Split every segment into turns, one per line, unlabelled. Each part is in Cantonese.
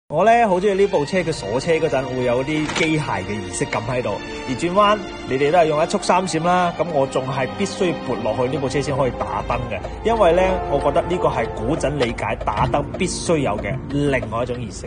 我咧好中意呢部車，佢鎖車嗰陣會有啲機械嘅儀式感喺度，而轉彎你哋都係用一速三閃啦，咁我仲係必須要撥落去呢部車先可以打燈嘅，因為咧我覺得呢個係古鎮理解打燈必須有嘅另外一種儀式。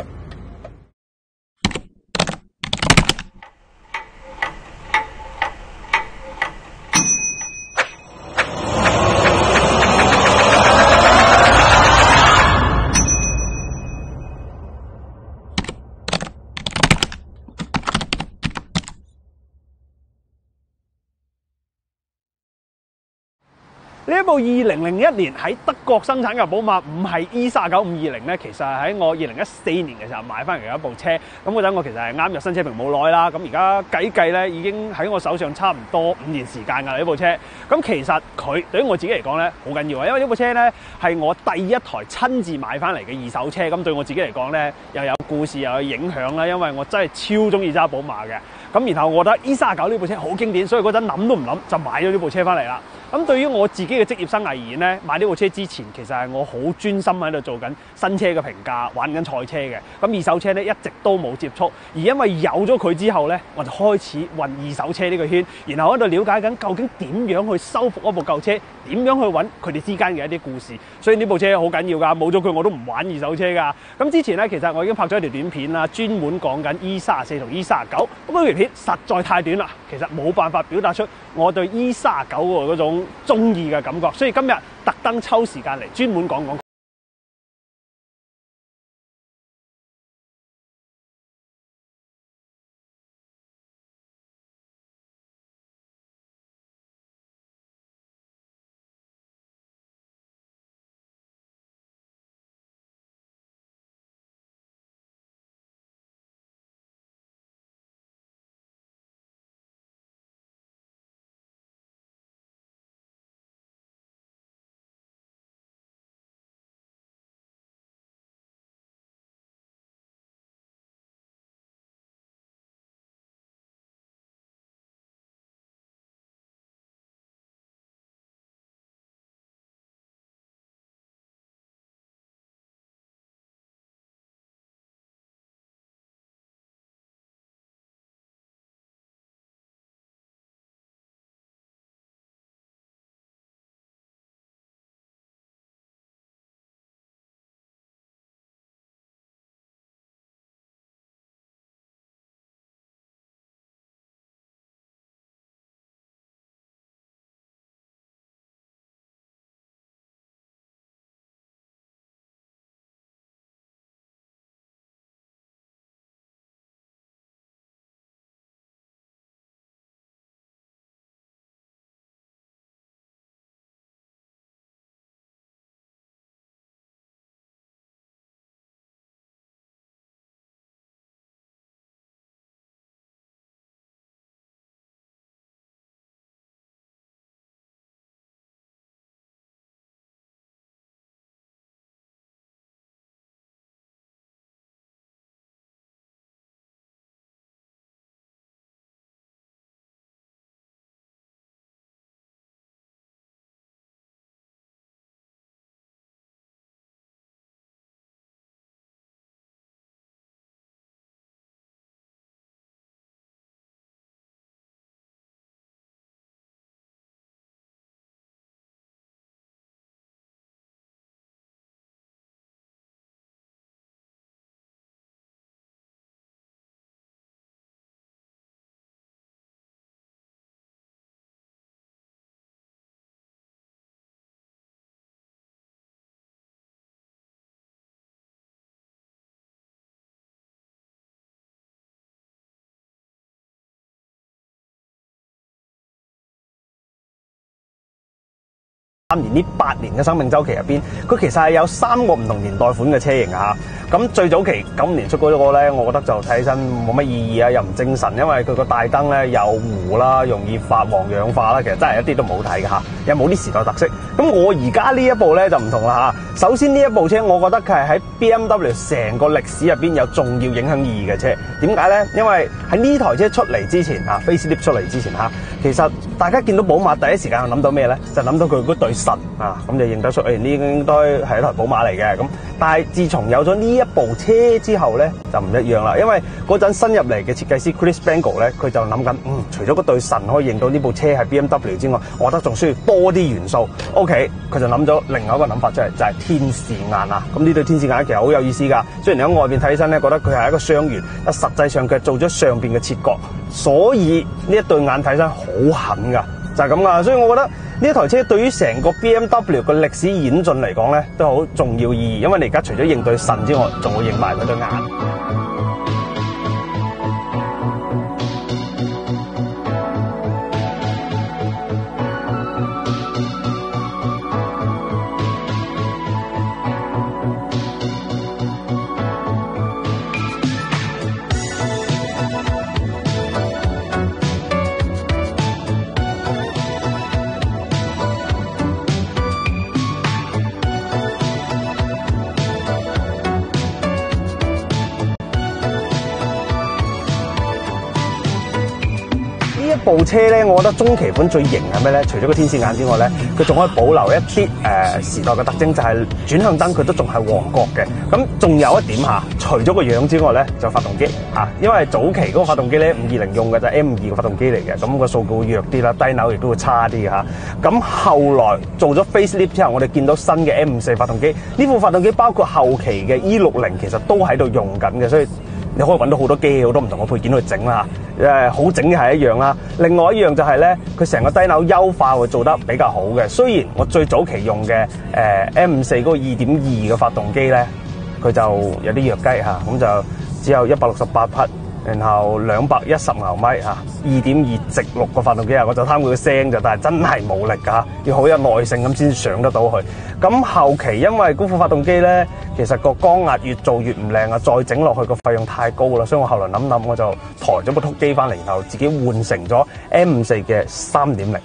呢一部2001年喺德國生產嘅寶馬，唔係 E39520咧，其實係喺我2014年嘅時候買翻嚟嘅一部車。咁嗰陣我其實係啱入新車評冇耐啦。咁而家計咧，已經喺我手上差唔多5年時間㗎啦呢部車。咁其實佢對於我自己嚟講咧，好緊要啊，因為呢部車咧係我第一台親自買翻嚟嘅二手車。咁對我自己嚟講咧，又有故事又有影響啦，因為我真係超中意揸寶馬嘅。咁然後我覺得 E39呢部車好經典，所以嗰陣諗都唔諗就買咗呢部車翻嚟啦。咁對於我自己嘅職業生涯而言咧，買呢部車之前其實係我好專心喺度做緊新車嘅評價，玩緊賽車嘅。咁二手車咧一直都冇接觸，而因為有咗佢之後咧，我就開始混二手車呢個圈，然後喺度了解緊究竟點樣去修復一部舊車，點樣去揾佢哋之間嘅一啲故事。所以呢部車好緊要㗎，冇咗佢我都唔玩二手車㗎。咁之前咧其實我已經拍咗一條短片啦，專門講緊 E34同 E39。咁嗰條片實在太短啦，其實冇辦法表達出我對 E39嗰種中意嘅感覺，所以今日特登抽時間嚟專門講講。3年呢8年嘅生命週期入邊，佢其實係有3個唔同年代款嘅車型啊。咁最早期95年出嗰個咧，我覺得就睇起身冇乜意義啊，又唔精神，因為佢個大燈咧又糊啦，容易發黃氧化啦，其實真係一啲都唔好睇嘅嚇，又冇啲時代特色。咁我而家呢一部咧就唔同啦嚇。首先呢一部車，我覺得佢係喺 BMW 成個歷史入邊有重要影響意義嘅車。點解咧？因為喺呢台車出嚟之前啊，facelift 出嚟之前嚇，其實
大家見到寶馬第一時間諗到咩咧？就諗到佢嗰對腎啊，咁就認得出呢應該係一台寶馬嚟嘅。咁但係自從有咗呢一部車之後咧，就唔一樣啦。因為嗰陣新入嚟嘅設計師 Chris Spangle 咧，佢就諗緊，除咗嗰對腎可以認到呢部車係 BMW 之外，我覺得仲需要多啲元素。OK， 佢就諗咗另外一個諗法出嚟，就係天使眼啊！咁呢對天使眼其實好有意思㗎。雖然你喺外邊睇起身咧，覺得佢係一個雙圓，但實際上佢做咗上邊嘅切割，所以呢一對眼睇起身好狠㗎，就係咁㗎。所以我覺得呢一台車對於成個 BMW 嘅歷史演進嚟講咧，都好重要意義。因為你而家除咗認對腎之外，仲會認埋佢對眼。部車咧，我覺得中期款最型係咩咧？除咗個天使眼之外咧，佢仲可以保留一啲時代嘅特徵，就係轉向燈佢都仲係黃角嘅。咁仲有一點嚇，除咗個樣之外咧，就發動機嚇，因為早期嗰個發動機咧520用嘅就係 M2 嘅發動機嚟嘅，咁個數據會弱啲啦，低扭亦都會差啲嘅嚇。咁後來做咗 facelift 之後，我哋見到新嘅 M54 發動機，呢部發動機包括後期嘅 E60 其實都喺度用緊嘅，所以你可以揾到好多機器、好多唔同嘅配件去整啦。好整嘅係一樣啦。另外一樣就係咧，佢成個低扭優化會做得比較好嘅。雖然我最早期用嘅M54嗰個 2.2 嘅發動機咧，佢就有啲弱雞嚇，咁就只有168匹，然後210牛米嚇，2.2直6個發動機啊，我就貪佢個聲就，但係真係冇力㗎，要好有耐性咁先上得到去。咁後期因為嗰副發動機咧，其實個缸壓越做越唔靚啊，再整落去個費用太高啦，所以我後來諗，我就抬咗部突機翻嚟，然後自己換成咗 M54 嘅 3.0。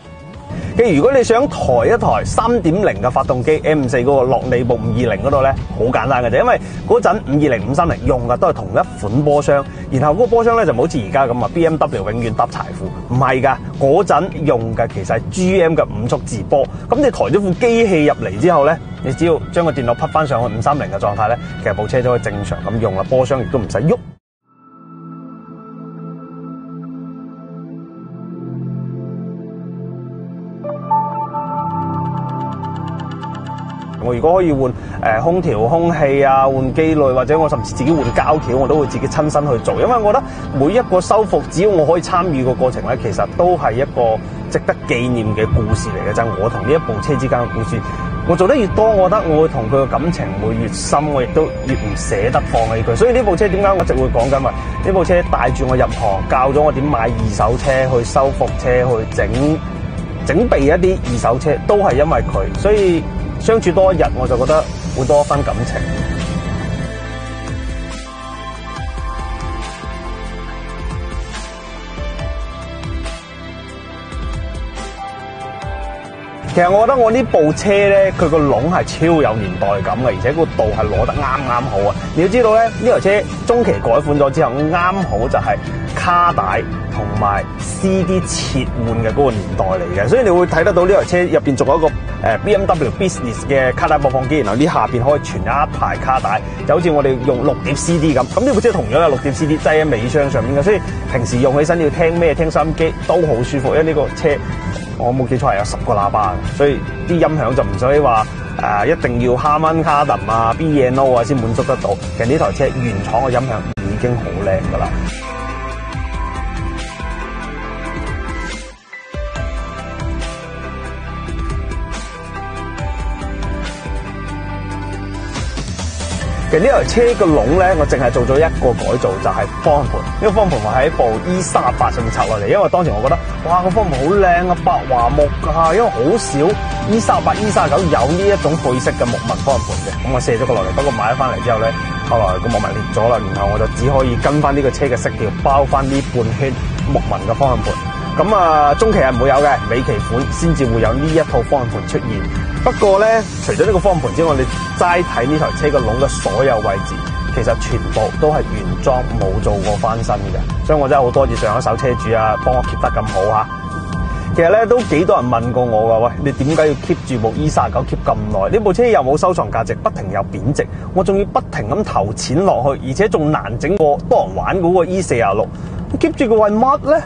如果你想抬一台 3.0 嘅發動機 M54 嗰個落利部520嗰度咧，好簡單嘅啫，因為嗰陣520、530用嘅都係同一款波箱，然後嗰個波箱咧就唔好似而家咁啊 BMW 永遠搭柴庫，唔係㗎，嗰陣用嘅其實係 GM 嘅5速自波，咁你抬咗副機器入嚟之後咧，你只要將個電腦匹翻上去530嘅狀態咧，其實部車就可以正常咁用啦，波箱亦都唔使喐。我如果可以換空調、空氣啊，換機濾，或者我甚至自己換膠條，我都會自己親身去做，因為我覺得每一個修復，只要我可以參與個過程咧，其實都係一個值得紀念嘅故事嚟嘅。就係我同呢一部車之間嘅故事，我做得越多，我覺得我會同佢嘅感情會越深，我亦都越唔捨得放棄佢。所以呢部車點解我一直會講緊話？呢部車帶住我入行，教咗我點買二手車、去修復車、去整備一啲二手車，都係因為佢，所以相處多一日，我就覺得會多一分感情。其實我覺得我呢部車咧，佢個籠係超有年代感嘅，而且個度係攞得啱啱好啊！你要知道咧，呢台車中期改款咗之後，啱好就係卡帶同埋 CD 切換嘅嗰個年代嚟嘅，所以你會睇得到呢台車入邊仲有一個BMW Business 嘅卡帶播放機，然後呢下邊可以存一排卡帶，就好似我哋用6碟 CD 咁。咁呢部車同樣有6碟 CD 擠喺尾箱上面嘅，所以平時用起身要聽咩聽收音機都好舒服，因為呢個車我冇記錯係有10個喇叭嘅，所以啲音響就唔使話一定要 Harman Kardon 啊 B&O 啊先滿足得到。其實呢台車原廠嘅音響已經好靚㗎啦。其實呢台車個籠咧，我淨係做咗一個改造，就係方向盤。呢個方向盤我喺部 E38上面拆落嚟，因為當時我覺得，哇，個方向盤好靚啊，白樺木㗎，因為好少 E38、E39有呢一種配色嘅木紋方向盤嘅。咁我卸咗個落嚟，不過買咗翻嚟之後咧，後來個木紋裂咗啦，然後我就只可以跟翻呢個車嘅色調，包翻呢半圈木紋嘅方向盤。咁中期係唔會有嘅，尾期款先至會有呢一套方向盤出現。不過咧，除咗呢個方向盤之外，你齋睇呢台車個籠嘅所有位置，其實全部都係原裝，冇做過翻新嘅。所以我真係好多謝上一手車主啊，幫我 keep 得咁好嚇。其實咧都幾多人問過我㗎，喂，你點解要 keep 住部 E39 keep 咁耐？呢部車又冇收藏價值，不停有貶值，我仲要不停咁投錢落去，而且仲難整過多人玩嗰個 E46，keep 住佢為乜咧？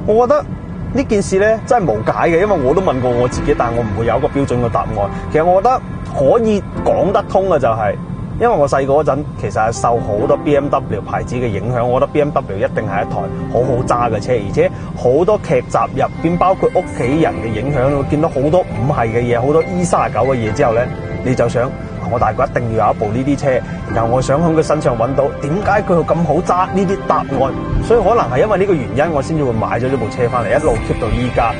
我覺得呢件事咧真係無解嘅，因為我都問過我自己，但係我唔會有一個標準嘅答案。其實我覺得可以講得通嘅就係，因為我細個嗰陣其實係受好多 BMW 牌子嘅影響，我覺得 BMW 一定係一台好好揸嘅車，而且好多劇集入邊，包括屋企人嘅影響，會見到好多唔係嘅嘢，好多 E39嘅嘢之後咧，你就想我大個一定要有一部呢啲車，然後我想喺佢身上揾到點解佢咁好揸呢啲答案，所以可能係因為呢個原因，我先至會買咗呢部車翻嚟，一路 keep 到依家。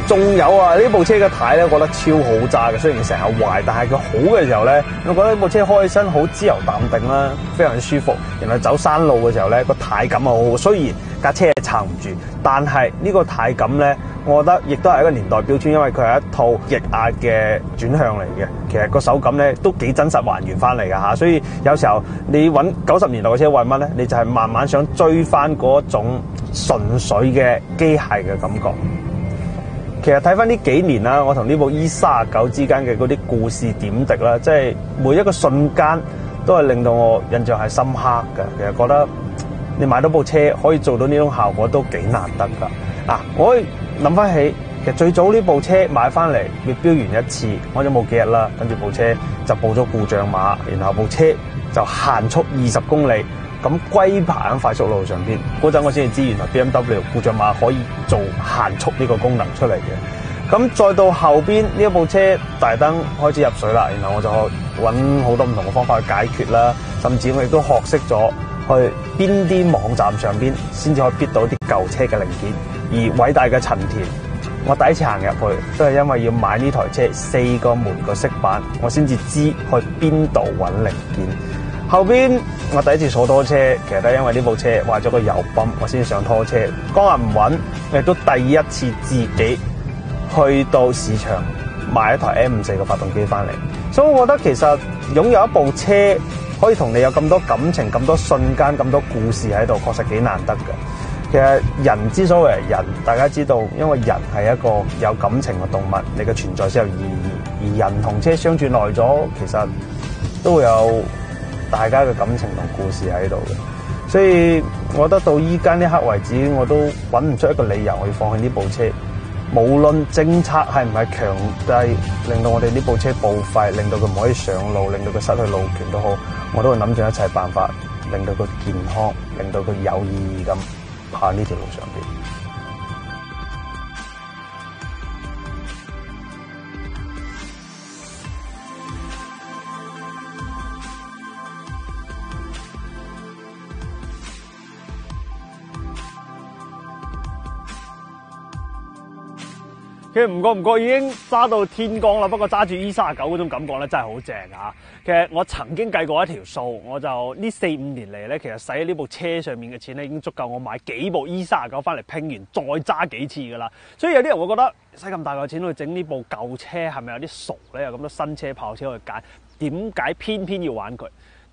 仲有啊！呢部車嘅軚咧，我覺得超好揸嘅。雖然成日壞，但係佢好嘅時候咧，我覺得呢部車開起身好自由淡定啦，非常之舒服。然後走山路嘅時候咧，個軚感啊好好。雖然架車係撐唔住，但係呢個軚感咧，我覺得亦都係一個年代標籤，因為佢係一套液壓嘅轉向嚟嘅。其實個手感咧都幾真實還原翻嚟㗎嚇。所以有時候你揾90年代嘅車為乜咧？你就係慢慢想追翻嗰種純粹嘅機械嘅感覺。其實睇翻呢幾年啦，我同呢部 E39之間嘅嗰啲故事點滴啦，即係每一個瞬間都係令到我印象係深刻嘅。其實覺得你買到部車可以做到呢種效果都幾難得㗎。啊，我可以諗翻起，其實最早呢部車買翻嚟，你標完一次，我就冇幾日啦，跟住部車就報咗故障碼，然後部車就限速20公里。咁龜爬喺快速路上邊，嗰陣我先至知原來 BMW 故障碼可以做限速呢個功能出嚟嘅。咁再到後邊呢一部車大燈開始入水啦，然後我就揾好多唔同嘅方法去解決啦，甚至我亦都學識咗去邊啲網站上邊先至可以 bid 到啲舊車嘅零件。而偉大嘅陳田，我第一次行入去都係因為要買呢台車4個門個色板，我先至知去邊度揾零件。後邊我第一次坐拖車，其實都係因為呢部車壞咗個油泵，我先上拖車。當日唔穩，亦都第一次自己去到市場買一台 M54嘅發動機翻嚟。所以我覺得其實擁有一部車可以同你有咁多感情、咁多瞬間、咁多故事喺度，確實幾難得嘅。其實人之所謂係人，大家知道，因為人係一個有感情嘅動物，你嘅存在先有意義。而人同車相處耐咗，其實都會有大家嘅感情同故事喺度嘅，所以我覺得到依家呢刻為止，我都揾唔出一個理由去放棄呢部車。無論政策係唔係強制令到我哋呢部車報廢，令到佢唔可以上路，令到佢失去路權都好，我都會諗盡一切辦法，令到佢健康，令到佢有意義咁跑喺呢條路上邊。
其實唔覺已經揸到天光啦，不過揸住 E39嗰種感覺咧真係好正啊！其實我曾經計過一條數，我就呢4-5年嚟咧，其實使喺呢部車上面嘅錢咧已經足夠我買幾部 E39翻嚟拼完再揸幾次噶啦。所以有啲人會覺得使咁大個錢去整呢部舊車係咪有啲傻咧？有咁多新車跑車去揀，點解偏偏要玩佢？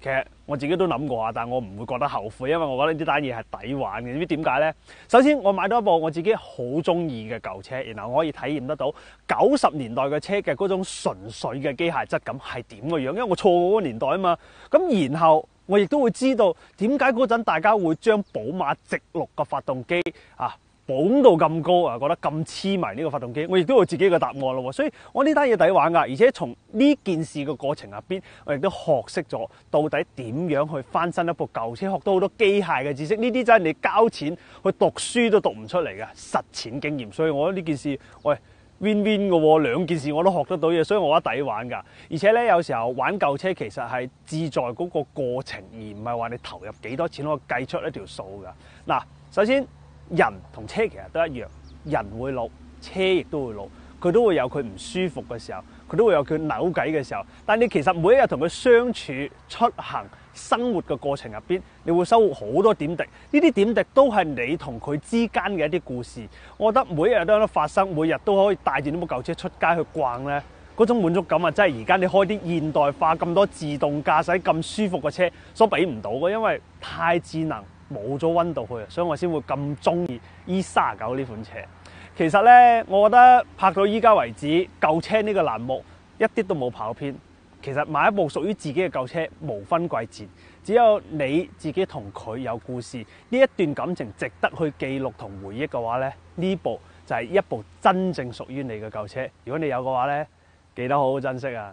其實我自己都諗過啊，但我唔會覺得後悔，因為我覺得呢單嘢係抵玩嘅。你知點解呢？首先我買到一部我自己好中意嘅舊車，然後我可以體驗得到90年代嘅車嘅嗰種純粹嘅機械質感係點嘅樣，因為我錯過嗰個年代啊嘛。咁然後我亦都會知道點解嗰陣大家會將寶馬直六嘅發動機啊捧到咁高啊，覺得咁痴迷呢個發動機，我亦都有自己嘅答案咯。所以我呢單嘢抵玩㗎，而且從呢件事嘅過程入邊，我亦都學識咗到底點樣去翻新一部舊車，學到好多機械嘅知識。呢啲真係你交錢去讀書都讀唔出嚟嘅實踐經驗。所以我覺得呢件事，喂 win win 嘅喎，兩件事我都學得到嘢，所以我覺得抵玩㗎。而且咧，有時候玩舊車其實係志在嗰個過程，而唔係話你投入幾多錢可以計出一條數㗎。嗱，首先。人同車其實都一樣，人會老，車亦都會老，佢都會有佢唔舒服嘅時候，佢都會有佢扭計嘅時候。但你其實每一日同佢相處、出行、生活嘅過程入邊，你會收穫好多點滴。呢啲點滴都係你同佢之間嘅一啲故事。我覺得每一日都有得發生，每日都可以帶住呢部舊車出街去逛咧，嗰種滿足感啊，真係而家你開啲現代化咁多自動駕駛咁舒服嘅車所俾唔到嘅，因為太智能，冇咗溫度去，所以我先會咁中意 E39呢款車。其實呢，我覺得拍到依家為止，舊車呢個欄目一啲都冇跑偏。其實買一部屬於自己嘅舊車無分貴賤，只有你自己同佢有故事，呢一段感情值得去記錄同回憶嘅話呢，呢部就係一部真正屬於你嘅舊車。如果你有嘅話呢，記得好好珍惜啊！